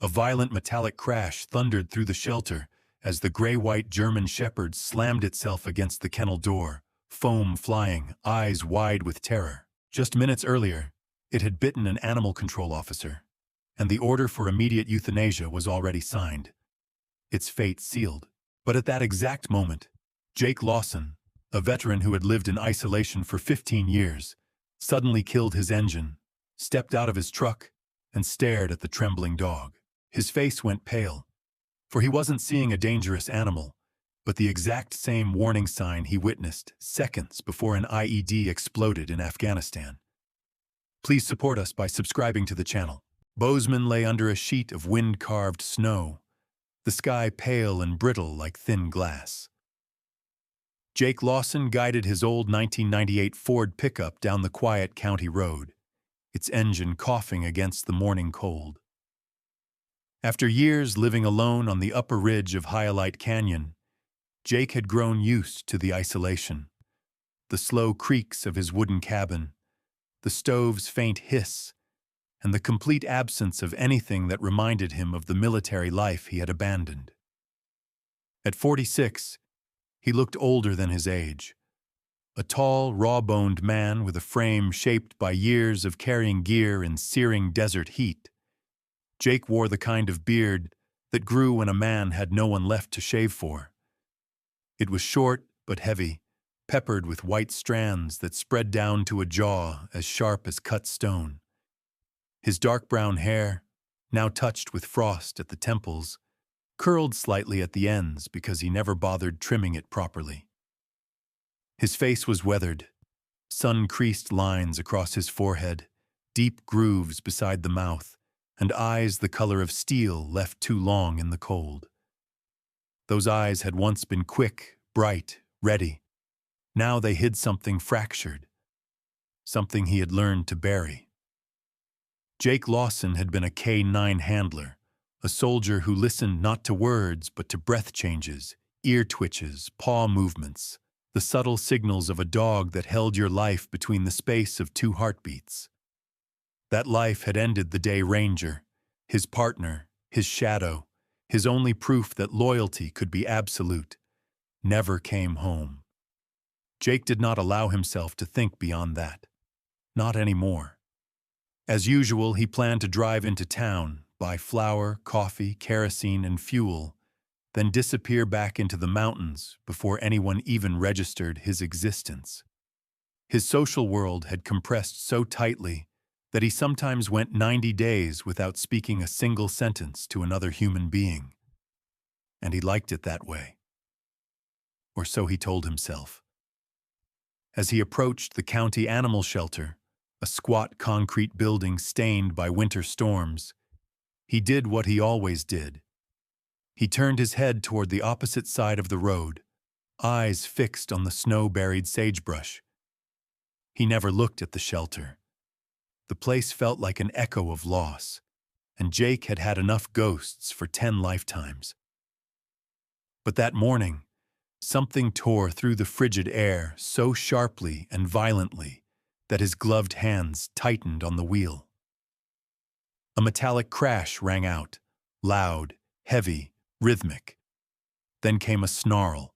A violent metallic crash thundered through the shelter as the gray-white German Shepherd slammed itself against the kennel door, foam flying, eyes wide with terror. Just minutes earlier, it had bitten an animal control officer, and the order for immediate euthanasia was already signed. Its fate sealed. But at that exact moment, Jake Lawson, a veteran who had lived in isolation for 15 years, suddenly killed his engine, stepped out of his truck, and stared at the trembling dog. His face went pale, for he wasn't seeing a dangerous animal, but the exact same warning sign he witnessed seconds before an IED exploded in Afghanistan. Please support us by subscribing to the channel. Bozeman lay under a sheet of wind-carved snow, the sky pale and brittle like thin glass. Jake Lawson guided his old 1998 Ford pickup down the quiet county road, its engine coughing against the morning cold. After years living alone on the upper ridge of Hyalite Canyon, Jake had grown used to the isolation, the slow creaks of his wooden cabin, the stove's faint hiss, and the complete absence of anything that reminded him of the military life he had abandoned. At 46, he looked older than his age, a tall, raw-boned man with a frame shaped by years of carrying gear in searing desert heat. Jake wore the kind of beard that grew when a man had no one left to shave for. It was short but heavy, peppered with white strands that spread down to a jaw as sharp as cut stone. His dark brown hair, now touched with frost at the temples, curled slightly at the ends because he never bothered trimming it properly. His face was weathered, sun-creased lines across his forehead, deep grooves beside the mouth, and eyes the color of steel left too long in the cold. Those eyes had once been quick, bright, ready. Now they hid something fractured, something he had learned to bury. Jake Lawson had been a K-9 handler, a soldier who listened not to words but to breath changes, ear twitches, paw movements, the subtle signals of a dog that held your life between the space of two heartbeats. That life had ended the day Ranger, his partner, his shadow, his only proof that loyalty could be absolute, never came home. Jake did not allow himself to think beyond that. Not anymore. As usual, he planned to drive into town, buy flour, coffee, kerosene, and fuel, then disappear back into the mountains before anyone even registered his existence. His social world had compressed so tightly that he sometimes went 90 days without speaking a single sentence to another human being. And he liked it that way. Or so he told himself. As he approached the county animal shelter, a squat concrete building stained by winter storms, he did what he always did. He turned his head toward the opposite side of the road, eyes fixed on the snow-buried sagebrush. He never looked at the shelter. The place felt like an echo of loss, and Jake had had enough ghosts for 10 lifetimes. But that morning, something tore through the frigid air so sharply and violently that his gloved hands tightened on the wheel. A metallic crash rang out, loud, heavy, rhythmic. Then came a snarl,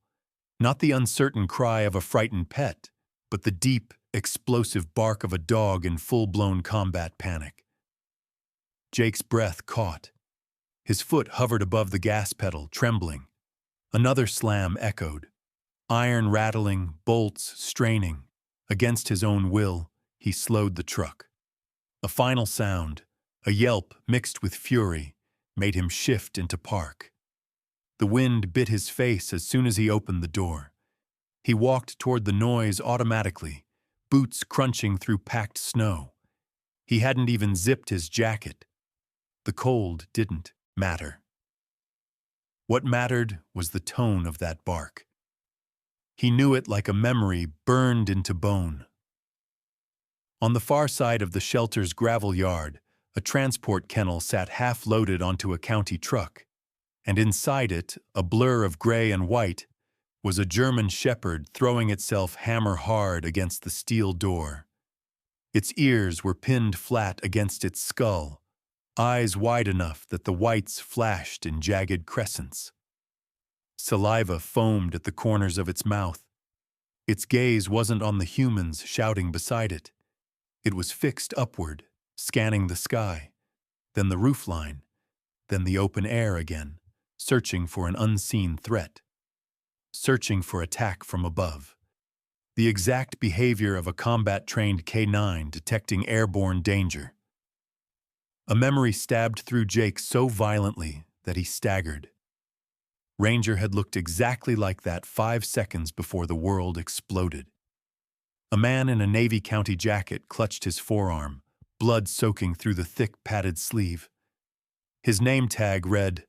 not the uncertain cry of a frightened pet, but the deep, explosive bark of a dog in full-blown combat panic. Jake's breath caught. His foot hovered above the gas pedal, trembling. Another slam echoed. Iron rattling, bolts straining. Against his own will, he slowed the truck. A final sound, a yelp mixed with fury, made him shift into park. The wind bit his face as soon as he opened the door. He walked toward the noise automatically, boots crunching through packed snow. He hadn't even zipped his jacket. The cold didn't matter. What mattered was the tone of that bark. He knew it like a memory burned into bone. On the far side of the shelter's gravel yard, a transport kennel sat half-loaded onto a county truck, and inside it, a blur of gray and white, was a German Shepherd throwing itself hammer-hard against the steel door. Its ears were pinned flat against its skull, eyes wide enough that the whites flashed in jagged crescents. Saliva foamed at the corners of its mouth. Its gaze wasn't on the humans shouting beside it. It was fixed upward, scanning the sky, then the roofline, then the open air again, searching for an unseen threat, searching for attack from above. The exact behavior of a combat-trained K9 detecting airborne danger. A memory stabbed through Jake so violently that he staggered. Ranger had looked exactly like that 5 seconds before the world exploded. A man in a Navy County jacket clutched his forearm, blood soaking through the thick padded sleeve. His name tag read,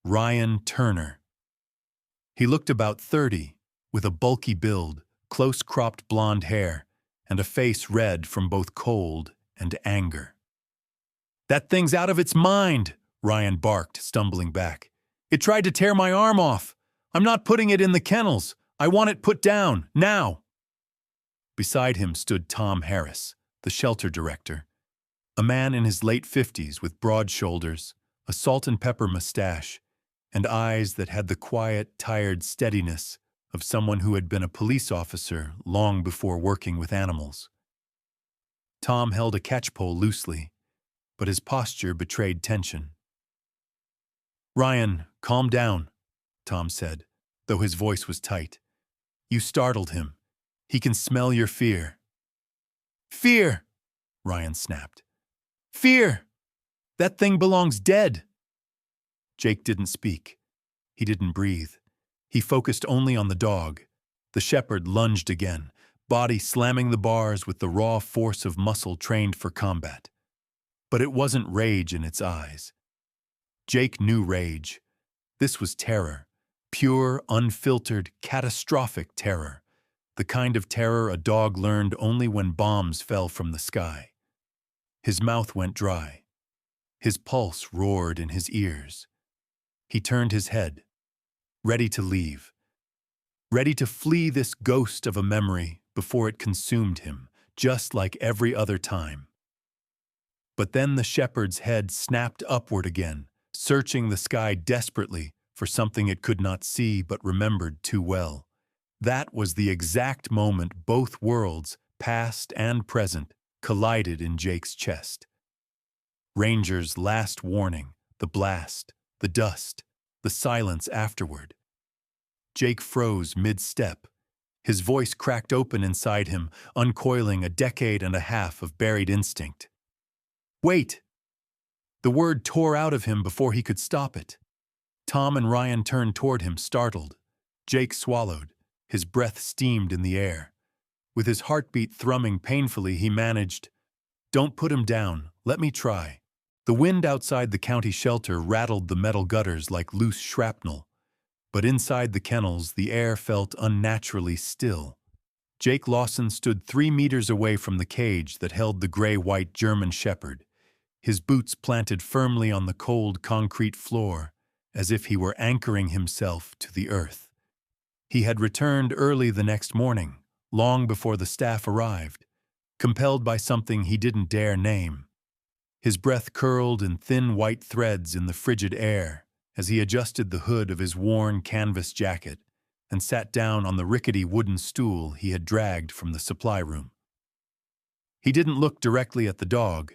Ryan Turner. He looked about 30, with a bulky build, close-cropped blonde hair, and a face red from both cold and anger. "That thing's out of its mind," Ryan barked, stumbling back. "It tried to tear my arm off. I'm not putting it in the kennels. I want it put down, now." Beside him stood Tom Harris, the shelter director, a man in his late 50s with broad shoulders, a salt and pepper mustache, and eyes that had the quiet, tired steadiness of someone who had been a police officer long before working with animals. Tom held a catchpole loosely, but his posture betrayed tension. "Ryan, calm down," Tom said, though his voice was tight. "You startled him. He can smell your fear." "Fear!" Ryan snapped. "Fear! That thing belongs dead." Jake didn't speak. He didn't breathe. He focused only on the dog. The shepherd lunged again, body slamming the bars with the raw force of muscle trained for combat. But it wasn't rage in its eyes. Jake knew rage. This was terror. Pure, unfiltered, catastrophic terror. The kind of terror a dog learned only when bombs fell from the sky. His mouth went dry. His pulse roared in his ears. He turned his head, ready to leave, ready to flee this ghost of a memory before it consumed him, just like every other time. But then the shepherd's head snapped upward again, searching the sky desperately for something it could not see but remembered too well. That was the exact moment both worlds, past and present, collided in Jake's chest. Ranger's last warning, the blast, the dust, the silence afterward. Jake froze mid-step. His voice cracked open inside him, uncoiling a decade and a half of buried instinct. "Wait!" The word tore out of him before he could stop it. Tom and Ryan turned toward him, startled. Jake swallowed. His breath steamed in the air. With his heartbeat thrumming painfully, he managed, "Don't put him down. Let me try." The wind outside the county shelter rattled the metal gutters like loose shrapnel. But inside the kennels, the air felt unnaturally still. Jake Lawson stood 3 meters away from the cage that held the gray-white German shepherd, his boots planted firmly on the cold concrete floor, as if he were anchoring himself to the earth. He had returned early the next morning, long before the staff arrived, compelled by something he didn't dare name. His breath curled in thin white threads in the frigid air as he adjusted the hood of his worn canvas jacket and sat down on the rickety wooden stool he had dragged from the supply room. He didn't look directly at the dog.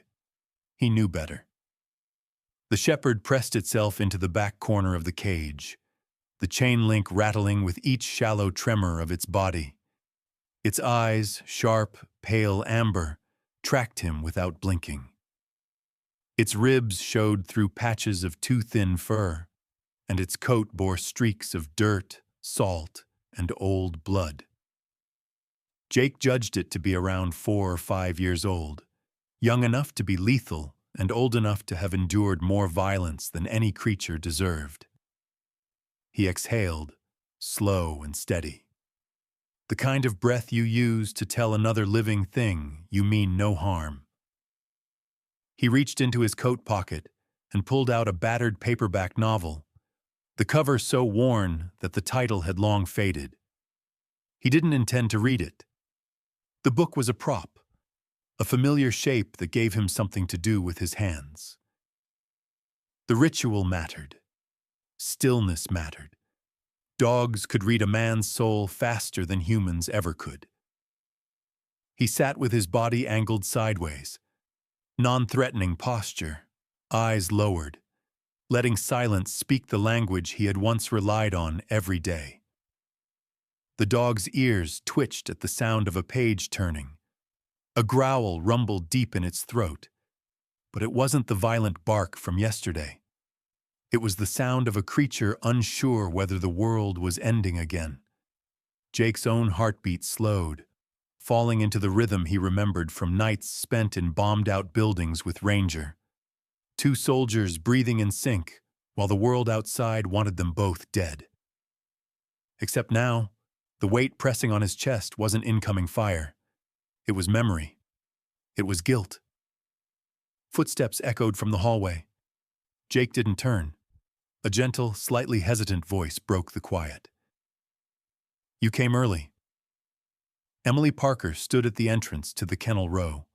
He knew better. The shepherd pressed itself into the back corner of the cage, the chain link rattling with each shallow tremor of its body. Its eyes, sharp, pale amber, tracked him without blinking. Its ribs showed through patches of too thin fur, and its coat bore streaks of dirt, salt, and old blood. Jake judged it to be around 4 or 5 years old, young enough to be lethal and old enough to have endured more violence than any creature deserved. He exhaled, slow and steady. The kind of breath you use to tell another living thing you mean no harm. He reached into his coat pocket and pulled out a battered paperback novel, the cover so worn that the title had long faded. He didn't intend to read it. The book was a prop, a familiar shape that gave him something to do with his hands. The ritual mattered. Stillness mattered. Dogs could read a man's soul faster than humans ever could. He sat with his body angled sideways, non-threatening posture, eyes lowered, letting silence speak the language he had once relied on every day. The dog's ears twitched at the sound of a page turning. A growl rumbled deep in its throat, but it wasn't the violent bark from yesterday. It was the sound of a creature unsure whether the world was ending again. Jake's own heartbeat slowed, falling into the rhythm he remembered from nights spent in bombed-out buildings with Ranger. Two soldiers breathing in sync, while the world outside wanted them both dead. Except now, the weight pressing on his chest wasn't incoming fire. It was memory. It was guilt. Footsteps echoed from the hallway. Jake didn't turn. A gentle, slightly hesitant voice broke the quiet. "You came early." Emily Parker stood at the entrance to the kennel row,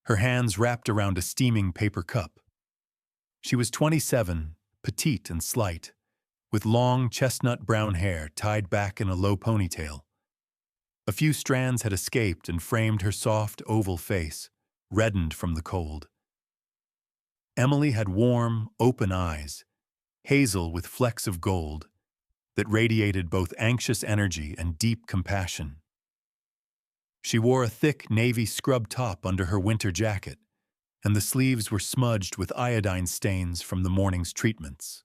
her hands wrapped around a steaming paper cup. She was 27, petite and slight, with long chestnut brown hair tied back in a low ponytail. A few strands had escaped and framed her soft, oval face, reddened from the cold. Emily had warm, open eyes, hazel with flecks of gold, that radiated both anxious energy and deep compassion. She wore a thick navy scrub top under her winter jacket, and the sleeves were smudged with iodine stains from the morning's treatments.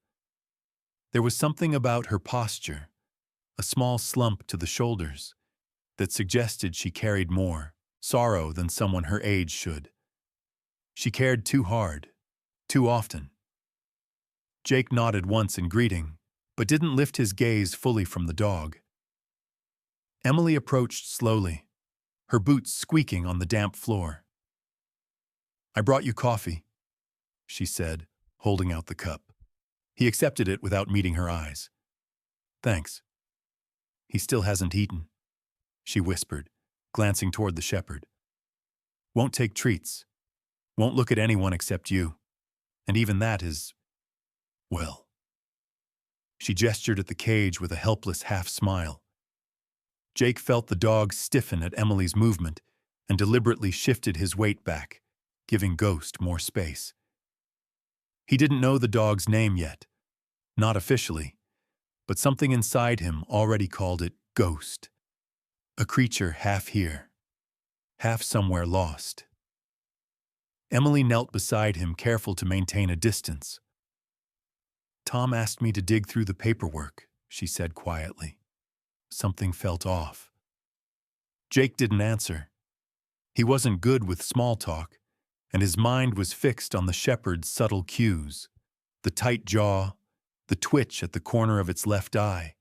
There was something about her posture, a small slump to the shoulders, that suggested she carried more sorrow than someone her age should. She cared too hard, too often. Jake nodded once in greeting, but didn't lift his gaze fully from the dog. Emily approached slowly, her boots squeaking on the damp floor. "I brought you coffee," she said, holding out the cup. He accepted it without meeting her eyes. "Thanks." "He still hasn't eaten," she whispered, glancing toward the shepherd. "Won't take treats. Won't look at anyone except you. And even that is, well." She gestured at the cage with a helpless half-smile. Jake felt the dog stiffen at Emily's movement and deliberately shifted his weight back, giving Ghost more space. He didn't know the dog's name yet, not officially, but something inside him already called it Ghost, a creature half here, half somewhere lost. Emily knelt beside him, careful to maintain a distance. "Tom asked me to dig through the paperwork," she said quietly. Something felt off. Jake didn't answer. He wasn't good with small talk, and his mind was fixed on the shepherd's subtle cues, the tight jaw, the twitch at the corner of its left eye,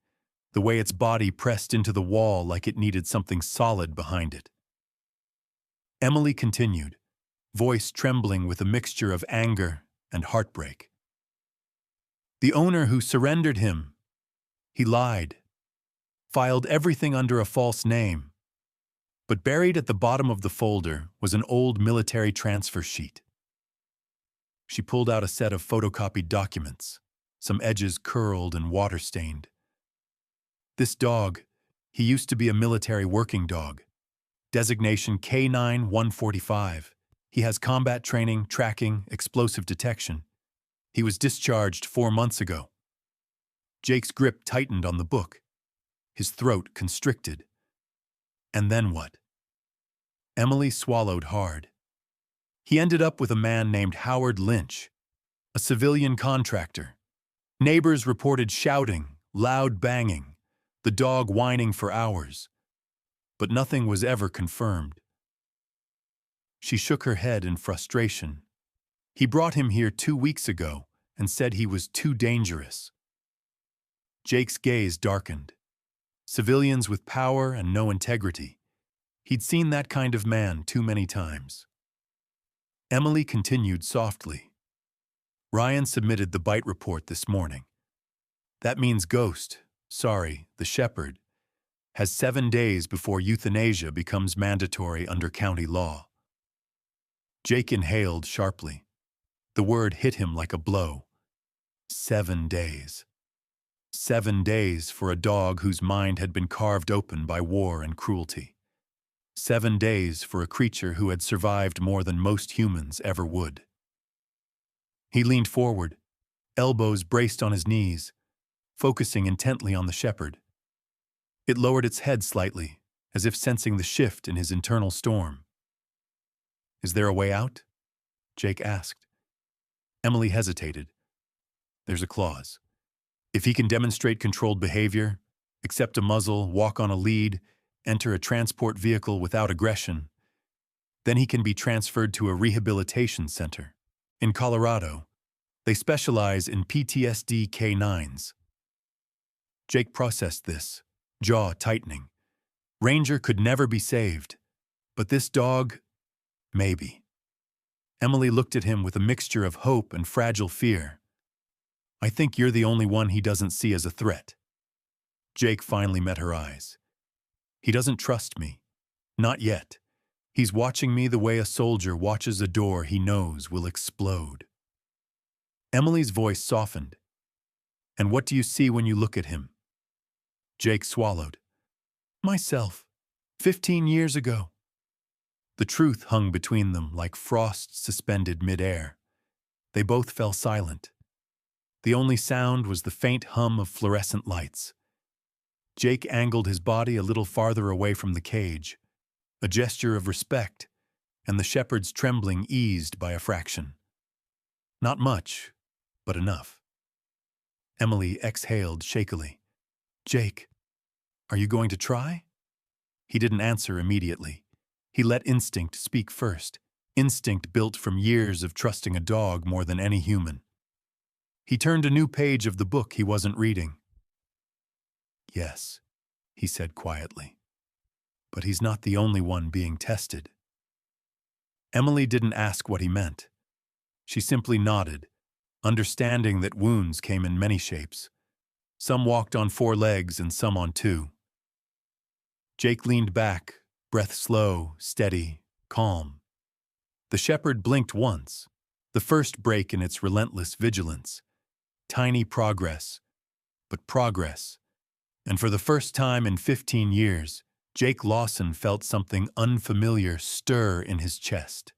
the way its body pressed into the wall like it needed something solid behind it. Emily continued, voice trembling with a mixture of anger and heartbreak. "The owner who surrendered him, he lied, filed everything under a false name, but buried at the bottom of the folder was an old military transfer sheet." She pulled out a set of photocopied documents, some edges curled and water-stained. "This dog, he used to be a military working dog. Designation K9-145. He has combat training, tracking, explosive detection. He was discharged 4 months ago." Jake's grip tightened on the book. His throat constricted. And then what? Emily swallowed hard. He ended up with a man named Howard Lynch, a civilian contractor. Neighbors reported shouting, loud banging, the dog whining for hours. But nothing was ever confirmed. She shook her head in frustration. He brought him here 2 weeks ago and said he was too dangerous. Jake's gaze darkened. Civilians with power and no integrity. He'd seen that kind of man too many times. Emily continued softly. "Ryan submitted the bite report this morning. That means Ghost, the shepherd, has 7 days before euthanasia becomes mandatory under county law." Jake inhaled sharply. The word hit him like a blow. 7 days. 7 days for a dog whose mind had been carved open by war and cruelty. 7 days for a creature who had survived more than most humans ever would. He leaned forward, elbows braced on his knees, focusing intently on the shepherd. It lowered its head slightly, as if sensing the shift in his internal storm. "Is there a way out?" Jake asked. Emily hesitated. "There's a clause. If he can demonstrate controlled behavior, accept a muzzle, walk on a lead, enter a transport vehicle without aggression, then he can be transferred to a rehabilitation center. In Colorado, they specialize in PTSD canines." Jake processed this, jaw tightening. Ranger could never be saved, but this dog, maybe. Emily looked at him with a mixture of hope and fragile fear. "I think you're the only one he doesn't see as a threat." Jake finally met her eyes. "He doesn't trust me. Not yet. He's watching me the way a soldier watches a door he knows will explode." Emily's voice softened. "And what do you see when you look at him?" Jake swallowed. "Myself, 15 years ago." The truth hung between them like frost suspended midair. They both fell silent. The only sound was the faint hum of fluorescent lights. Jake angled his body a little farther away from the cage, a gesture of respect, and the shepherd's trembling eased by a fraction. Not much, but enough. Emily exhaled shakily. "Jake, are you going to try?" He didn't answer immediately. He let instinct speak first, instinct built from years of trusting a dog more than any human. He turned a new page of the book he wasn't reading. "Yes," he said quietly. "But he's not the only one being tested." Emily didn't ask what he meant. She simply nodded, understanding that wounds came in many shapes. Some walked on 4 legs and some on 2. Jake leaned back, breath slow, steady, calm. The shepherd blinked once, the first break in its relentless vigilance. Tiny progress, but progress. And for the first time in 15 years, Jake Lawson felt something unfamiliar stir in his chest.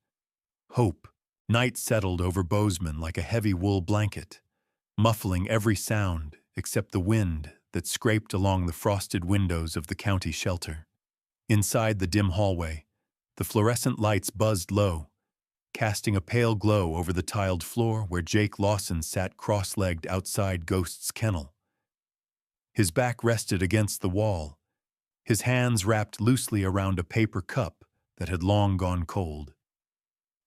Hope. Night settled over Bozeman like a heavy wool blanket, muffling every sound except the wind that scraped along the frosted windows of the county shelter. Inside the dim hallway, the fluorescent lights buzzed low, casting a pale glow over the tiled floor where Jake Lawson sat cross-legged outside Ghost's kennel. His back rested against the wall, his hands wrapped loosely around a paper cup that had long gone cold.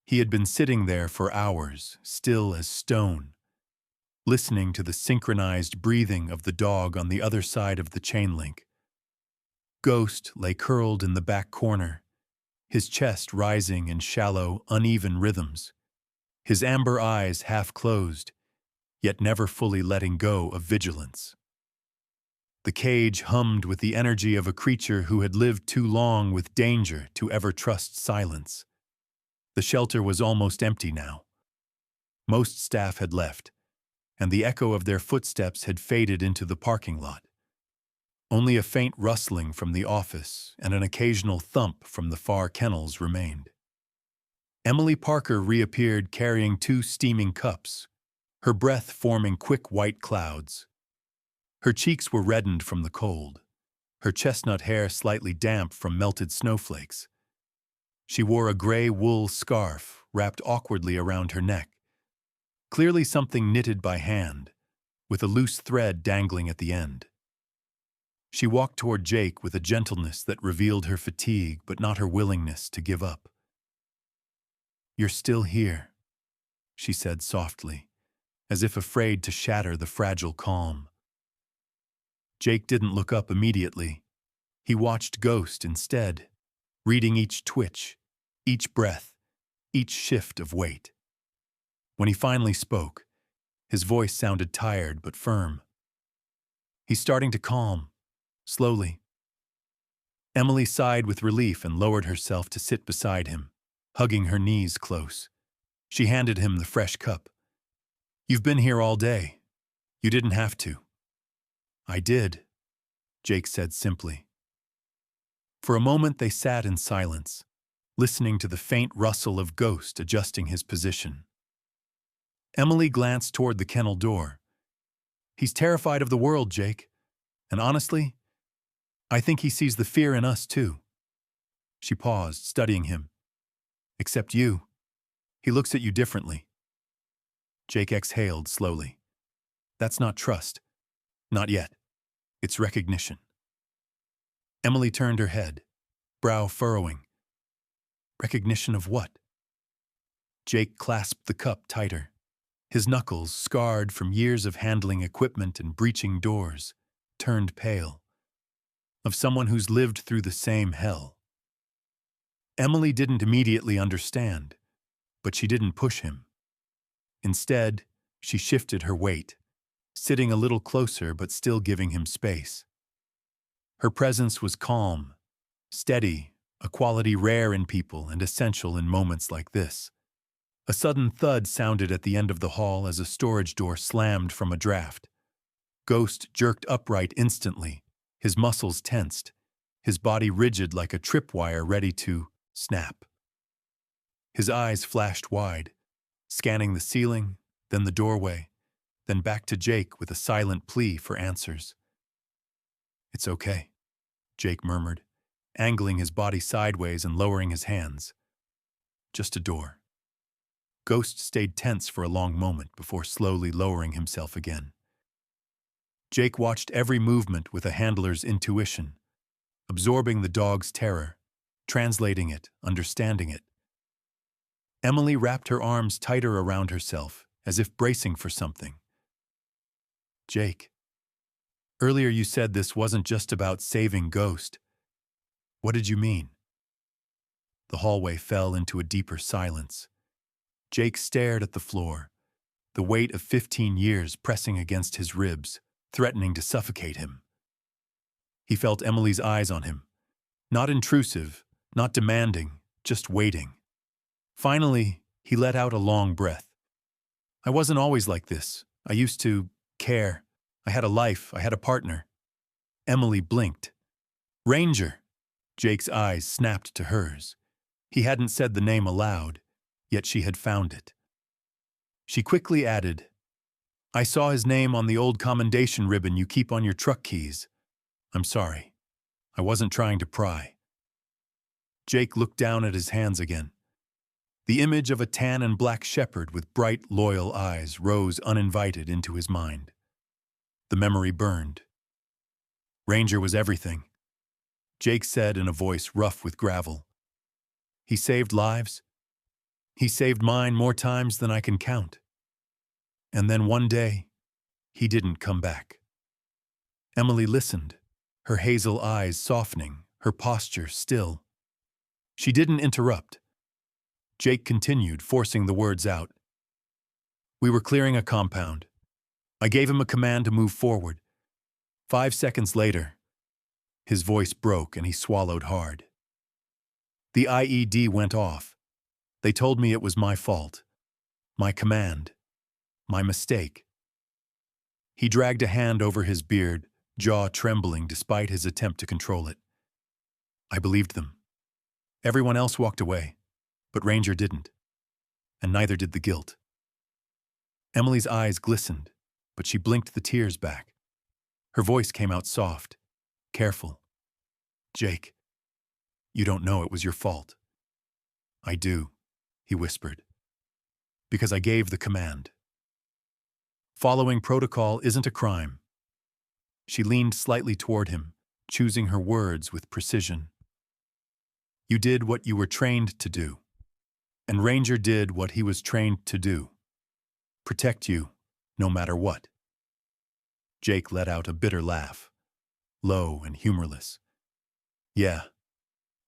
He had been sitting there for hours, still as stone, listening to the synchronized breathing of the dog on the other side of the chain link. Ghost lay curled in the back corner, his chest rising in shallow, uneven rhythms, his amber eyes half closed, yet never fully letting go of vigilance. The cage hummed with the energy of a creature who had lived too long with danger to ever trust silence. The shelter was almost empty now. Most staff had left, and the echo of their footsteps had faded into the parking lot. Only a faint rustling from the office and an occasional thump from the far kennels remained. Emily Parker reappeared carrying 2 steaming cups, her breath forming quick white clouds. Her cheeks were reddened from the cold, her chestnut hair slightly damp from melted snowflakes. She wore a gray wool scarf wrapped awkwardly around her neck, clearly something knitted by hand, with a loose thread dangling at the end. She walked toward Jake with a gentleness that revealed her fatigue but not her willingness to give up. "You're still here," she said softly, as if afraid to shatter the fragile calm. Jake didn't look up immediately. He watched Ghost instead, reading each twitch, each breath, each shift of weight. When he finally spoke, his voice sounded tired but firm. "He's starting to calm, slowly." Emily sighed with relief and lowered herself to sit beside him, hugging her knees close. She handed him the fresh cup. "You've been here all day. You didn't have to. I did, Jake said simply. For a moment they sat in silence, listening to the faint rustle of Ghost adjusting his position. Emily glanced toward the kennel door. He's terrified of the world, Jake. And honestly, I think he sees the fear in us too. She paused, studying him. Except you. He looks at you differently. Jake exhaled slowly. That's not trust. Not yet. It's recognition. Emily turned her head, brow furrowing. Recognition of what? Jake clasped the cup tighter. His knuckles, scarred from years of handling equipment and breaching doors, turned pale. Of someone who's lived through the same hell. Emily didn't immediately understand, but she didn't push him. Instead, she shifted her weight, sitting a little closer but still giving him space. Her presence was calm, steady, a quality rare in people and essential in moments like this. A sudden thud sounded at the end of the hall as a storage door slammed from a draft. Ghost jerked upright instantly, his muscles tensed, his body rigid like a tripwire ready to snap. His eyes flashed wide, scanning the ceiling, then the doorway, then back to Jake with a silent plea for answers. It's okay, Jake murmured, angling his body sideways and lowering his hands. Just a door. Ghost stayed tense for a long moment before slowly lowering himself again. Jake watched every movement with a handler's intuition, absorbing the dog's terror, translating it, understanding it. Emily wrapped her arms tighter around herself, as if bracing for something. Jake, earlier you said this wasn't just about saving Ghost. What did you mean? The hallway fell into a deeper silence. Jake stared at the floor, the weight of 15 years pressing against his ribs, threatening to suffocate him. He felt Emily's eyes on him, not intrusive, not demanding, just waiting. Finally, he let out a long breath. I wasn't always like this. I used to care. I had a life. I had a partner. Emily blinked. Ranger! Jake's eyes snapped to hers. He hadn't said the name aloud, yet she had found it. She quickly added, I saw his name on the old commendation ribbon you keep on your truck keys. I'm sorry. I wasn't trying to pry. Jake looked down at his hands again. The image of a tan and black shepherd with bright, loyal eyes rose uninvited into his mind. The memory burned. Ranger was everything, Jake said in a voice rough with gravel. He saved lives. He saved mine more times than I can count. And then one day, he didn't come back. Emily listened, her hazel eyes softening, her posture still. She didn't interrupt. Jake continued, forcing the words out. We were clearing a compound. I gave him a command to move forward. 5 seconds later, his voice broke and he swallowed hard. The IED went off. They told me it was my fault, my command, my mistake. He dragged a hand over his beard, jaw trembling despite his attempt to control it. I believed them. Everyone else walked away, but Ranger didn't, and neither did the guilt. Emily's eyes glistened, but she blinked the tears back. Her voice came out soft, careful. Jake, you don't know it was your fault. I do, he whispered, because I gave the command. Following protocol isn't a crime. She leaned slightly toward him, choosing her words with precision. You did what you were trained to do, and Ranger did what he was trained to do. Protect you, no matter what. Jake let out a bitter laugh, low and humorless. Yeah,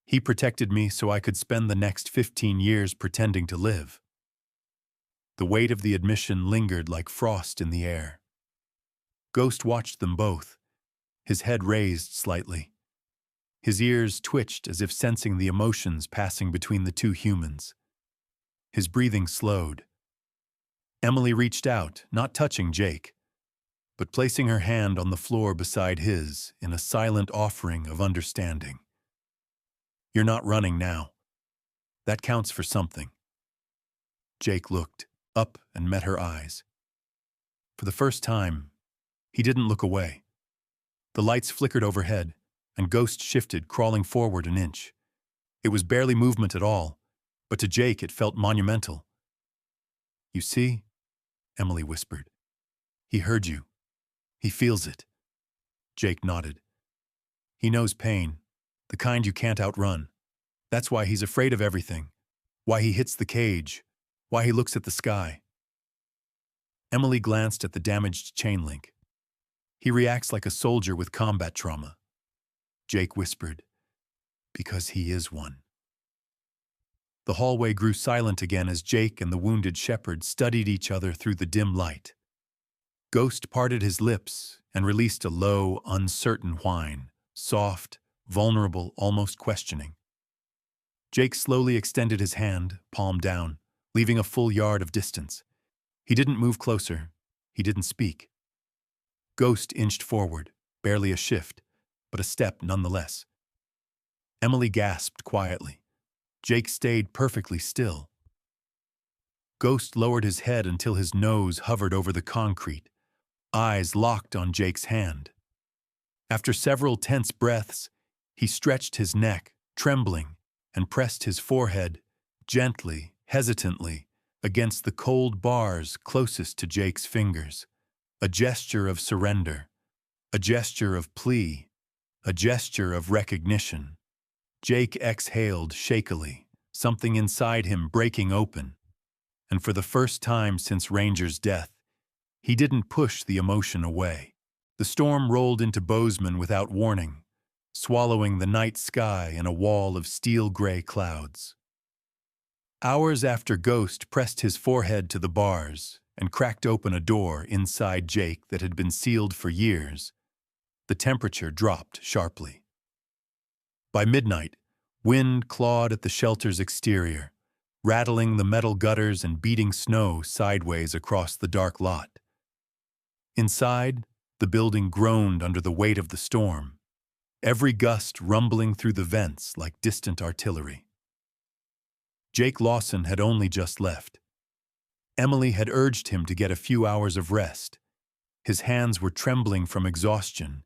he protected me so I could spend the next 15 years pretending to live. The weight of the admission lingered like frost in the air. Ghost watched them both, his head raised slightly. His ears twitched as if sensing the emotions passing between the two humans. His breathing slowed. Emily reached out, not touching Jake, but placing her hand on the floor beside his in a silent offering of understanding. "You're not running now. That counts for something." Jake looked up and met her eyes. For the first time, he didn't look away. The lights flickered overhead, and Ghost shifted, crawling forward an inch. It was barely movement at all, but to Jake it felt monumental. "You see?" Emily whispered. "He heard you. He feels it." Jake nodded. "He knows pain, the kind you can't outrun. That's why he's afraid of everything, why he hits the cage, why he looks at the sky." Emily glanced at the damaged chain link. "He reacts like a soldier with combat trauma." Jake whispered, "Because he is one." The hallway grew silent again as Jake and the wounded shepherd studied each other through the dim light. Ghost parted his lips and released a low, uncertain whine, soft, vulnerable, almost questioning. Jake slowly extended his hand, palm down, leaving a full yard of distance. He didn't move closer. He didn't speak. Ghost inched forward, barely a shift, but a step nonetheless. Emily gasped quietly. Jake stayed perfectly still. Ghost lowered his head until his nose hovered over the concrete, eyes locked on Jake's hand. After several tense breaths, he stretched his neck, trembling, and pressed his forehead, gently, hesitantly, against the cold bars closest to Jake's fingers. A gesture of surrender, a gesture of plea, a gesture of recognition. Jake exhaled shakily, something inside him breaking open. And for the first time since Ranger's death, he didn't push the emotion away. The storm rolled into Bozeman without warning, swallowing the night sky in a wall of steel-gray clouds. Hours after Ghost pressed his forehead to the bars and cracked open a door inside Jake that had been sealed for years, the temperature dropped sharply. By midnight, wind clawed at the shelter's exterior, rattling the metal gutters and beating snow sideways across the dark lot. Inside, the building groaned under the weight of the storm, every gust rumbling through the vents like distant artillery. Jake Lawson had only just left. Emily had urged him to get a few hours of rest. His hands were trembling from exhaustion,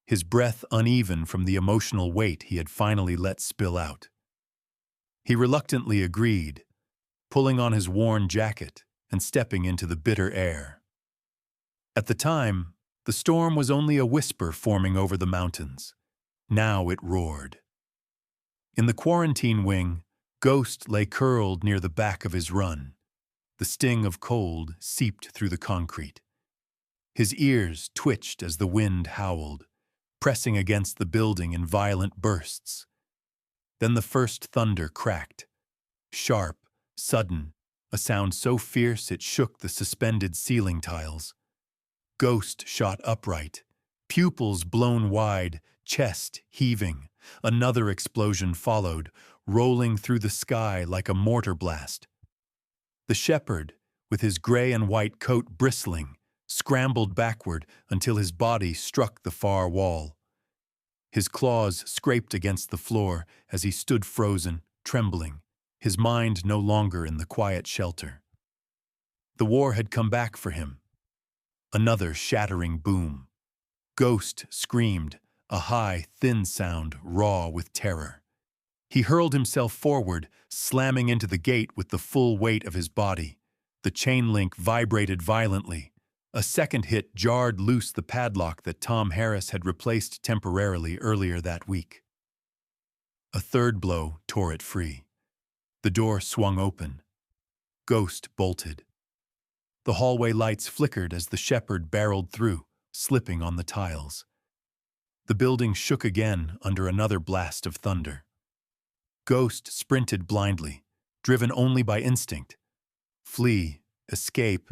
his breath uneven from the emotional weight he had finally let spill out. He reluctantly agreed, pulling on his worn jacket and stepping into the bitter air. At the time, the storm was only a whisper forming over the mountains. Now it roared. In the quarantine wing, Ghost lay curled near the back of his run. The sting of cold seeped through the concrete. His ears twitched as the wind howled, pressing against the building in violent bursts. Then the first thunder cracked. Sharp, sudden, a sound so fierce it shook the suspended ceiling tiles. Ghost shot upright, pupils blown wide, chest heaving. Another explosion followed, rolling through the sky like a mortar blast. The shepherd, with his gray and white coat bristling, scrambled backward until his body struck the far wall. His claws scraped against the floor as he stood frozen, trembling, his mind no longer in the quiet shelter. The war had come back for him. Another shattering boom. Ghost screamed, a high, thin sound, raw with terror. He hurled himself forward, slamming into the gate with the full weight of his body. The chain link vibrated violently. A second hit jarred loose the padlock that Tom Harris had replaced temporarily earlier that week. A third blow tore it free. The door swung open. Ghost bolted. The hallway lights flickered as the shepherd barreled through, slipping on the tiles. The building shook again under another blast of thunder. Ghost sprinted blindly, driven only by instinct. Flee, escape,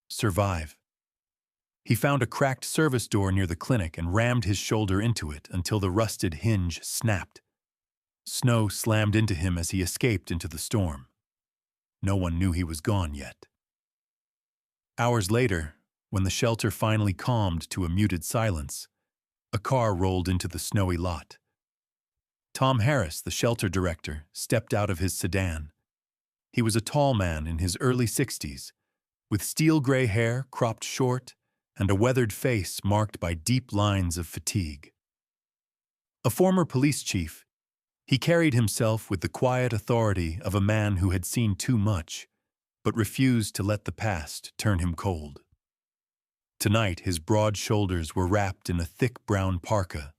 survive. He found a cracked service door near the clinic and rammed his shoulder into it until the rusted hinge snapped. Snow slammed into him as he escaped into the storm. No one knew he was gone yet. Hours later, When the shelter finally calmed to a muted silence, a car rolled into the snowy lot. Tom Harris, the shelter director, stepped out of his sedan. He was a tall man in his early 60s, with steel-gray hair cropped short and a weathered face marked by deep lines of fatigue. A former police chief, he carried himself with the quiet authority of a man who had seen too much, but refused to let the past turn him cold. Tonight, his broad shoulders were wrapped in a thick brown parka,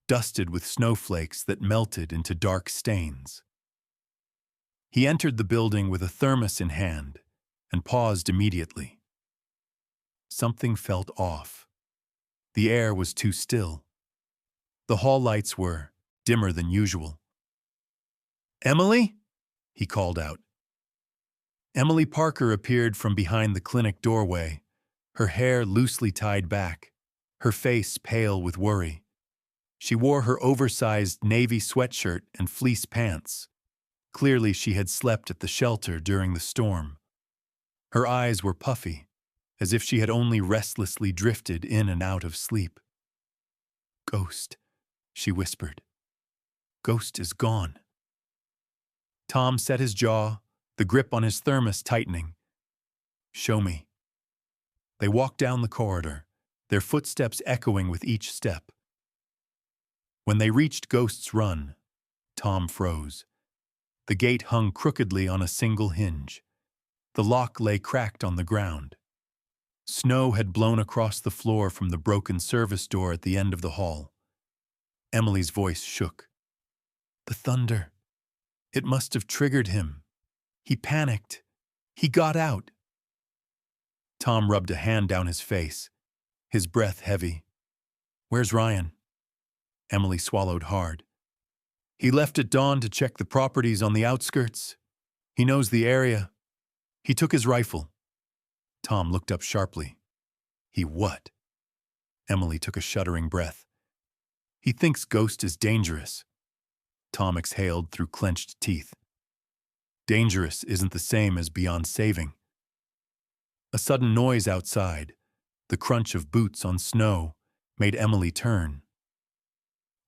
dusted with snowflakes that melted into dark stains. He entered the building with a thermos in hand and paused immediately. Something felt off. The air was too still. The hall lights were dimmer than usual. "Emily?" he called out. Emily Parker appeared from behind the clinic doorway, her hair loosely tied back, her face pale with worry. She wore her oversized navy sweatshirt and fleece pants. Clearly she had slept at the shelter during the storm. Her eyes were puffy, as if she had only restlessly drifted in and out of sleep. "Ghost," she whispered. "Ghost is gone." Tom set his jaw, the grip on his thermos tightening. "Show me." They walked down the corridor, their footsteps echoing with each step. When they reached Ghost's Run, Tom froze. The gate hung crookedly on a single hinge. The lock lay cracked on the ground. Snow had blown across the floor from the broken service door at the end of the hall. Emily's voice shook. "The thunder. It must have triggered him. He panicked. He got out." Tom rubbed a hand down his face, his breath heavy. "Where's Ryan?" Emily swallowed hard. "He left at dawn to check the properties on the outskirts. He knows the area. He took his rifle." Tom looked up sharply. "He what?" Emily took a shuddering breath. "He thinks Ghost is dangerous." Tom exhaled through clenched teeth. "Dangerous isn't the same as beyond saving." A sudden noise outside, the crunch of boots on snow, made Emily turn.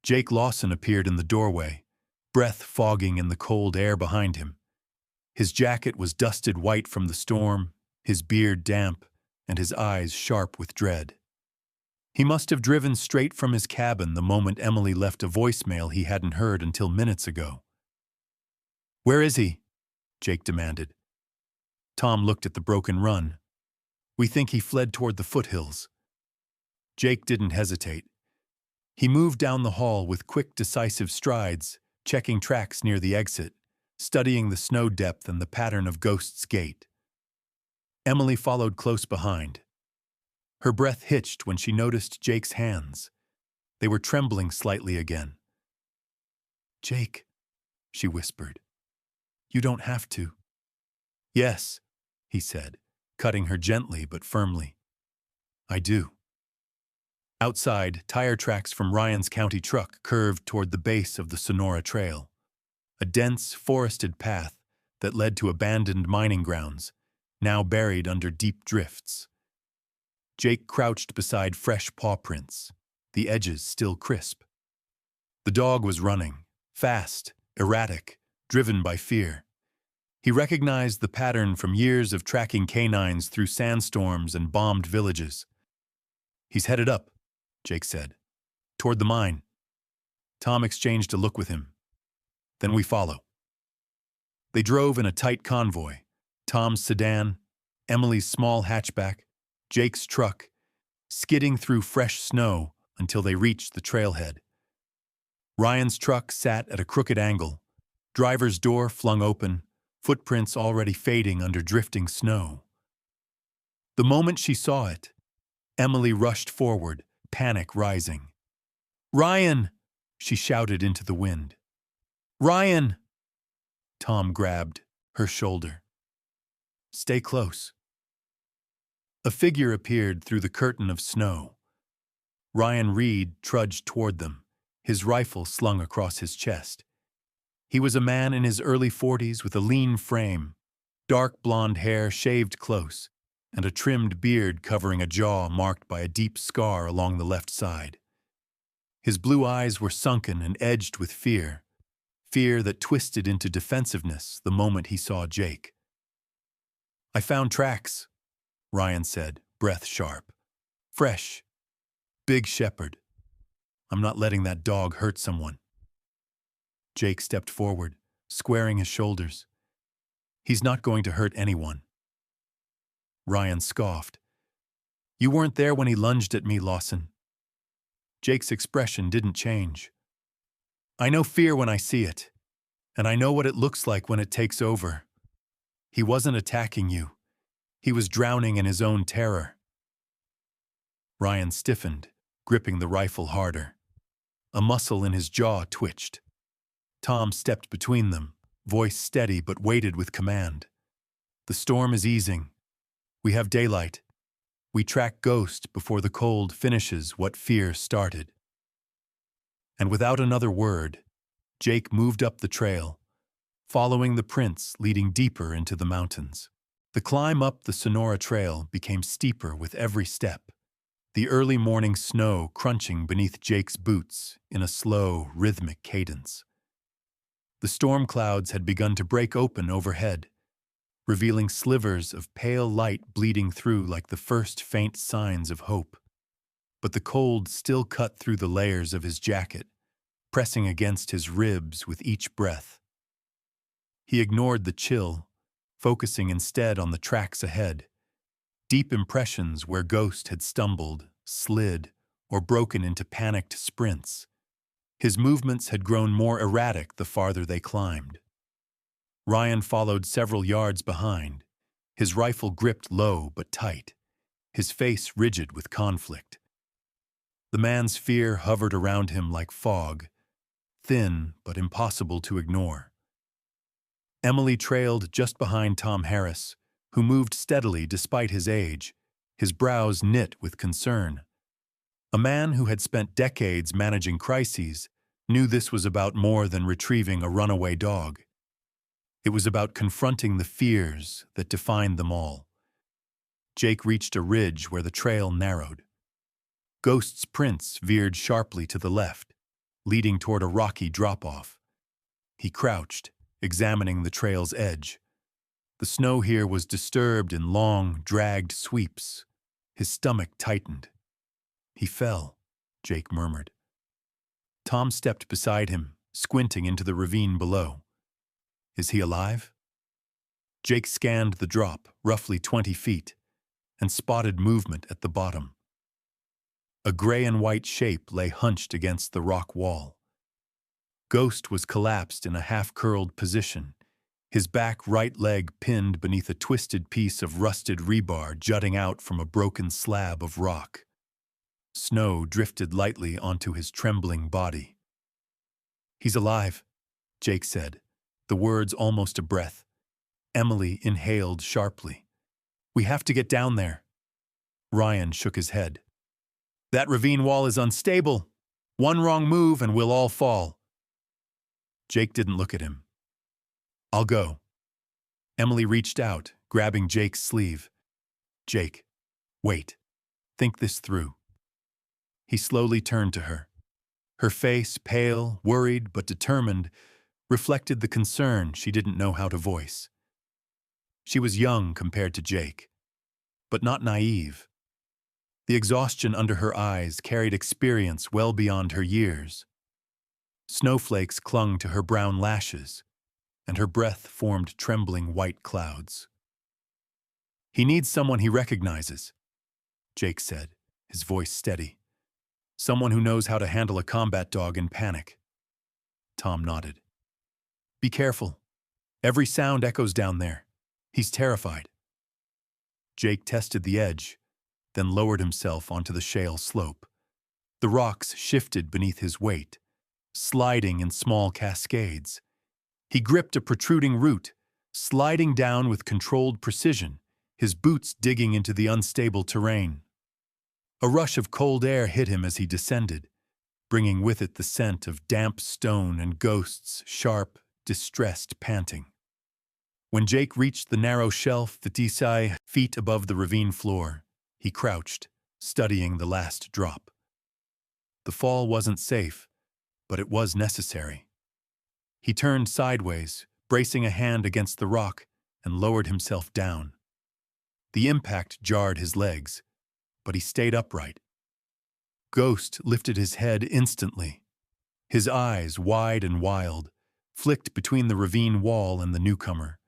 Jake Lawson appeared in the doorway, breath fogging in the cold air behind him. His jacket was dusted white from the storm, his beard damp, and his eyes sharp with dread. He must have driven straight from his cabin the moment Emily left a voicemail he hadn't heard until minutes ago. "Where is he?" Jake demanded. Tom looked at the broken run. "We think he fled toward the foothills." Jake didn't hesitate. He moved down the hall with quick, decisive strides, checking tracks near the exit, studying the snow depth and the pattern of Ghost's gait. Emily followed close behind. Her breath hitched when she noticed Jake's hands. They were trembling slightly again. "Jake," she whispered, "you don't have to." "Yes," he said, cutting her gently but firmly. "I do." Outside, tire tracks from Ryan's county truck curved toward the base of the Sonora Trail, a dense, forested path that led to abandoned mining grounds, now buried under deep drifts. Jake crouched beside fresh paw prints, the edges still crisp. The dog was running, fast, erratic, driven by fear. He recognized the pattern from years of tracking canines through sandstorms and bombed villages. "He's headed up," Jake said, "toward the mine." Tom exchanged a look with him. "Then we follow." They drove in a tight convoy, Tom's sedan, Emily's small hatchback, Jake's truck, skidding through fresh snow until they reached the trailhead. Ryan's truck sat at a crooked angle, driver's door flung open, footprints already fading under drifting snow. The moment she saw it, Emily rushed forward, panic rising. "Ryan!" she shouted into the wind. "Ryan!" Tom grabbed her shoulder. "Stay close." A figure appeared through the curtain of snow. Ryan Reed trudged toward them, his rifle slung across his chest. He was a man in his early 40s with a lean frame, dark blonde hair shaved close, and a trimmed beard covering a jaw marked by a deep scar along the left side. His blue eyes were sunken and edged with fear, fear that twisted into defensiveness the moment he saw Jake. "I found tracks," Ryan said, breath sharp. "Fresh. Big shepherd. I'm not letting that dog hurt someone." Jake stepped forward, squaring his shoulders. "He's not going to hurt anyone." Ryan scoffed. "You weren't there when he lunged at me, Lawson." Jake's expression didn't change. "I know fear when I see it, and I know what it looks like when it takes over. He wasn't attacking you. He was drowning in his own terror." Ryan stiffened, gripping the rifle harder. A muscle in his jaw twitched. Tom stepped between them, voice steady but weighted with command. "The storm is easing. We have daylight. We track Ghost before the cold finishes what fear started." And without another word, Jake moved up the trail, following the prints leading deeper into the mountains. The climb up the Sonora Trail became steeper with every step, the early morning snow crunching beneath Jake's boots in a slow, rhythmic cadence. The storm clouds had begun to break open overhead, revealing slivers of pale light bleeding through like the first faint signs of hope. But the cold still cut through the layers of his jacket, pressing against his ribs with each breath. He ignored the chill, focusing instead on the tracks ahead, deep impressions where Ghost had stumbled, slid, or broken into panicked sprints. His movements had grown more erratic the farther they climbed. Ryan followed several yards behind, his rifle gripped low but tight, his face rigid with conflict. The man's fear hovered around him like fog, thin but impossible to ignore. Emily trailed just behind Tom Harris, who moved steadily despite his age, his brows knit with concern. A man who had spent decades managing crises knew this was about more than retrieving a runaway dog. It was about confronting the fears that defined them all. Jake reached a ridge where the trail narrowed. Ghost's prints veered sharply to the left, leading toward a rocky drop-off. He crouched, examining the trail's edge. The snow here was disturbed in long, dragged sweeps. His stomach tightened. "He fell," Jake murmured. Tom stepped beside him, squinting into the ravine below. "Is he alive?" Jake scanned the drop, roughly 20 feet, and spotted movement at the bottom. A gray and white shape lay hunched against the rock wall. Ghost was collapsed in a half-curled position, his back right leg pinned beneath a twisted piece of rusted rebar jutting out from a broken slab of rock. Snow drifted lightly onto his trembling body. "He's alive," Jake said, the words almost a breath. Emily inhaled sharply. "We have to get down there." Ryan shook his head. "That ravine wall is unstable. One wrong move and we'll all fall." Jake didn't look at him. "I'll go." Emily reached out, grabbing Jake's sleeve. "Jake, wait. Think this through." He slowly turned to her. Her face, pale, worried but determined, reflected the concern she didn't know how to voice. She was young compared to Jake, but not naive. The exhaustion under her eyes carried experience well beyond her years. Snowflakes clung to her brown lashes, and her breath formed trembling white clouds. "He needs someone he recognizes," Jake said, his voice steady. "Someone who knows how to handle a combat dog in panic." Tom nodded. "Be careful. Every sound echoes down there. He's terrified." Jake tested the edge, then lowered himself onto the shale slope. The rocks shifted beneath his weight, sliding in small cascades. He gripped a protruding root, sliding down with controlled precision, his boots digging into the unstable terrain. A rush of cold air hit him as he descended, bringing with it the scent of damp stone and Ghost's sharp, distressed panting. When Jake reached the narrow shelf 50 feet above the ravine floor, he crouched, studying the last drop. The fall wasn't safe, but it was necessary. He turned sideways, bracing a hand against the rock, and lowered himself down. The impact jarred his legs, but he stayed upright. Ghost lifted his head instantly. His eyes, wide and wild, flicked between the ravine wall and the newcomer.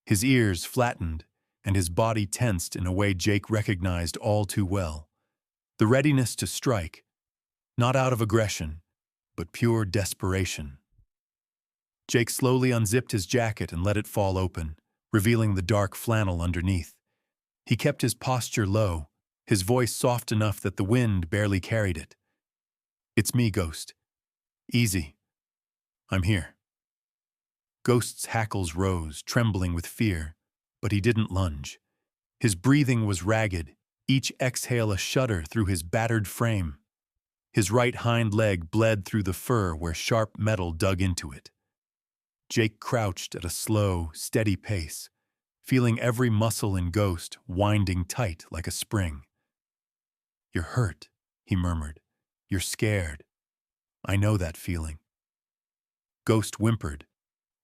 His ears flattened, and his body tensed in a way Jake recognized all too well. The readiness to strike, not out of aggression, but pure desperation. Jake slowly unzipped his jacket and let it fall open, revealing the dark flannel underneath. He kept his posture low, his voice soft enough that the wind barely carried it. "It's me, Ghost. Easy. I'm here." Ghost's hackles rose, trembling with fear, but he didn't lunge. His breathing was ragged, each exhale a shudder through his battered frame. His right hind leg bled through the fur where sharp metal dug into it. Jake crouched at a slow, steady pace, feeling every muscle in Ghost winding tight like a spring. "You're hurt," he murmured. "You're scared. I know that feeling." Ghost whimpered,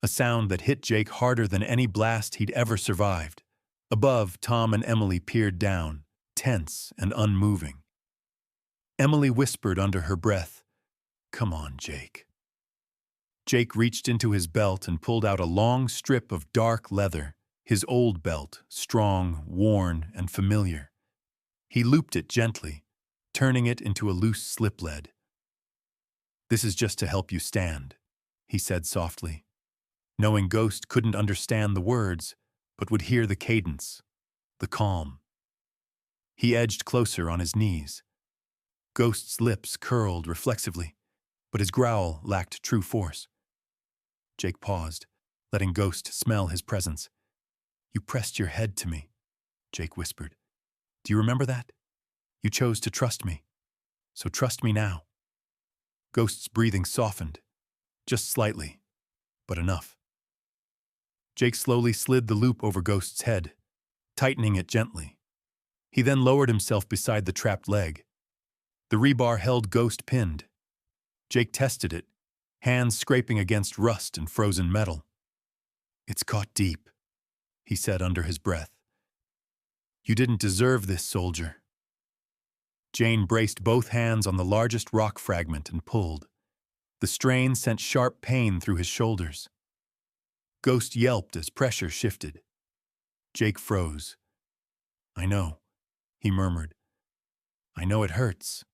a sound that hit Jake harder than any blast he'd ever survived. Above, Tom and Emily peered down, tense and unmoving. Emily whispered under her breath, "Come on, Jake." Jake reached into his belt and pulled out a long strip of dark leather, his old belt, strong, worn, and familiar. He looped it gently, turning it into a loose slip lead. "This is just to help you stand," he said softly, knowing Ghost couldn't understand the words, but would hear the cadence, the calm. He edged closer on his knees. Ghost's lips curled reflexively, but his growl lacked true force. Jake paused, letting Ghost smell his presence. "You pressed your head to me," Jake whispered. "Do you remember that? You chose to trust me, so trust me now." Ghost's breathing softened, just slightly, but enough. Jake slowly slid the loop over Ghost's head, tightening it gently. He then lowered himself beside the trapped leg. The rebar held Ghost pinned. Jake tested it, hands scraping against rust and frozen metal. "It's caught deep," he said under his breath. "You didn't deserve this, soldier." Jane braced both hands on the largest rock fragment and pulled. The strain sent sharp pain through his shoulders. Ghost yelped as pressure shifted. Jake froze. "I know," he murmured. "I know it hurts.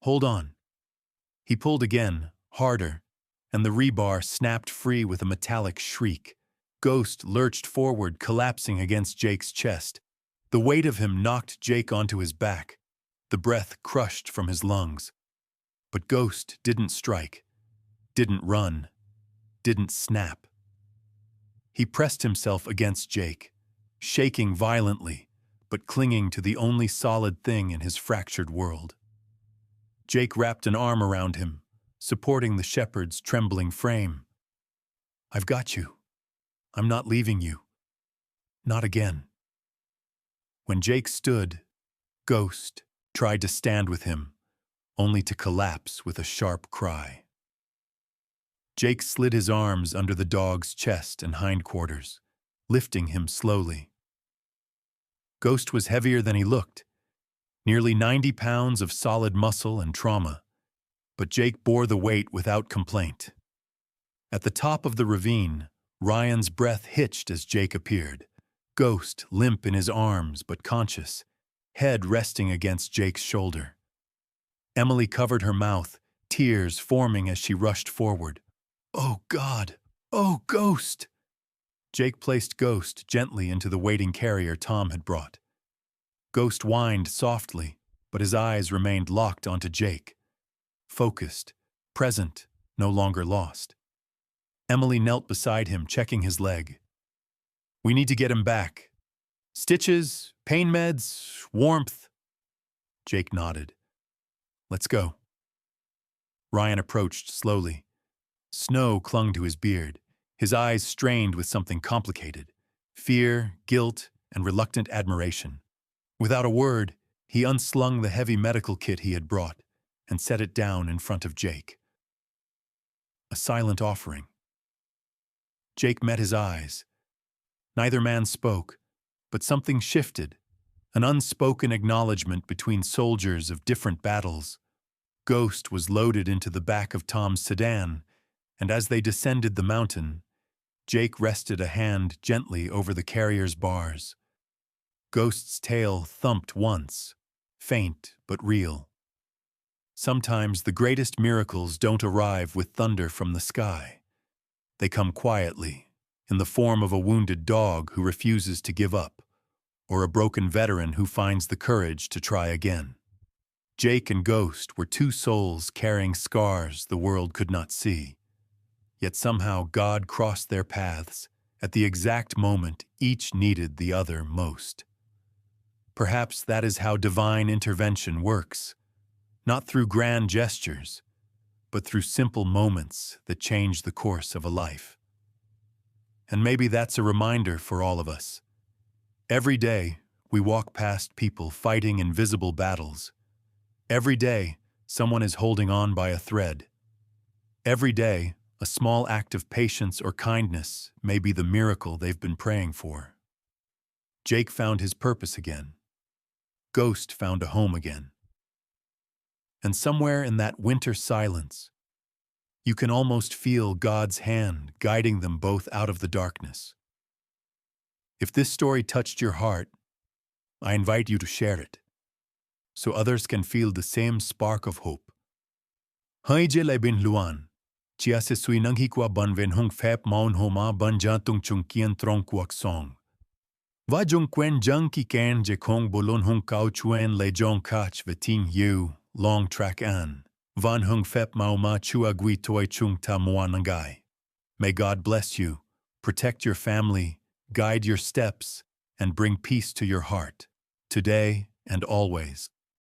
Hold on." He pulled again, harder, and the rebar snapped free with a metallic shriek. Ghost lurched forward, collapsing against Jake's chest. The weight of him knocked Jake onto his back, the breath crushed from his lungs. But Ghost didn't strike, didn't run, didn't snap. He pressed himself against Jake, shaking violently, but clinging to the only solid thing in his fractured world. Jake wrapped an arm around him, supporting the shepherd's trembling frame. "I've got you. I'm not leaving you. Not again." When Jake stood, Ghost tried to stand with him, only to collapse with a sharp cry. Jake slid his arms under the dog's chest and hindquarters, lifting him slowly. Ghost was heavier than he looked, nearly 90 pounds of solid muscle and trauma, but Jake bore the weight without complaint. At the top of the ravine, Ryan's breath hitched as Jake appeared, Ghost limp in his arms but conscious, head resting against Jake's shoulder. Emily covered her mouth, tears forming as she rushed forward. "Oh, God! Oh, Ghost!" Jake placed Ghost gently into the waiting carrier Tom had brought. Ghost whined softly, but his eyes remained locked onto Jake. Focused, present, no longer lost. Emily knelt beside him, checking his leg. "We need to get him back. Stitches, pain meds, warmth." Jake nodded. "Let's go." Ryan approached slowly. Snow clung to his beard, his eyes strained with something complicated. fear, guilt, and reluctant admiration. Without a word, he unslung the heavy medical kit he had brought and set it down in front of Jake. A silent offering. Jake met his eyes. Neither man spoke, but something shifted, an unspoken acknowledgement between soldiers of different battles. Ghost was loaded into the back of Tom's sedan, and as they descended the mountain, Jake rested a hand gently over the carrier's bars. Ghost's tail thumped once, faint but real. Sometimes the greatest miracles don't arrive with thunder from the sky. They come quietly, in the form of a wounded dog who refuses to give up, or a broken veteran who finds the courage to try again. Jake and Ghost were two souls carrying scars the world could not see. Yet somehow God crossed their paths at the exact moment each needed the other most. Perhaps that is how divine intervention works, not through grand gestures, but through simple moments that change the course of a life. And maybe that's a reminder for all of us. Every day, we walk past people fighting invisible battles. Every day, someone is holding on by a thread. Every day, a small act of patience or kindness may be the miracle they've been praying for. Jake found his purpose again. Ghost found a home again. And somewhere in that winter silence, you can almost feel God's hand guiding them both out of the darkness. If this story touched your heart, I invite you to share it, so others can feel the same spark of hope. Hai je lai bin luan, chia se sui nang hikwa ban ven hung phep maun homa ban jantung chung kien trong kwak song. Va jung quen jung ki ken je kong bolon hung kau chuen le jong kach veting yu, long track an. Van hung phep mau ma chua gui toi chung ta moanangai. May God bless you, protect your family, guide your steps, and bring peace to your heart, today and always.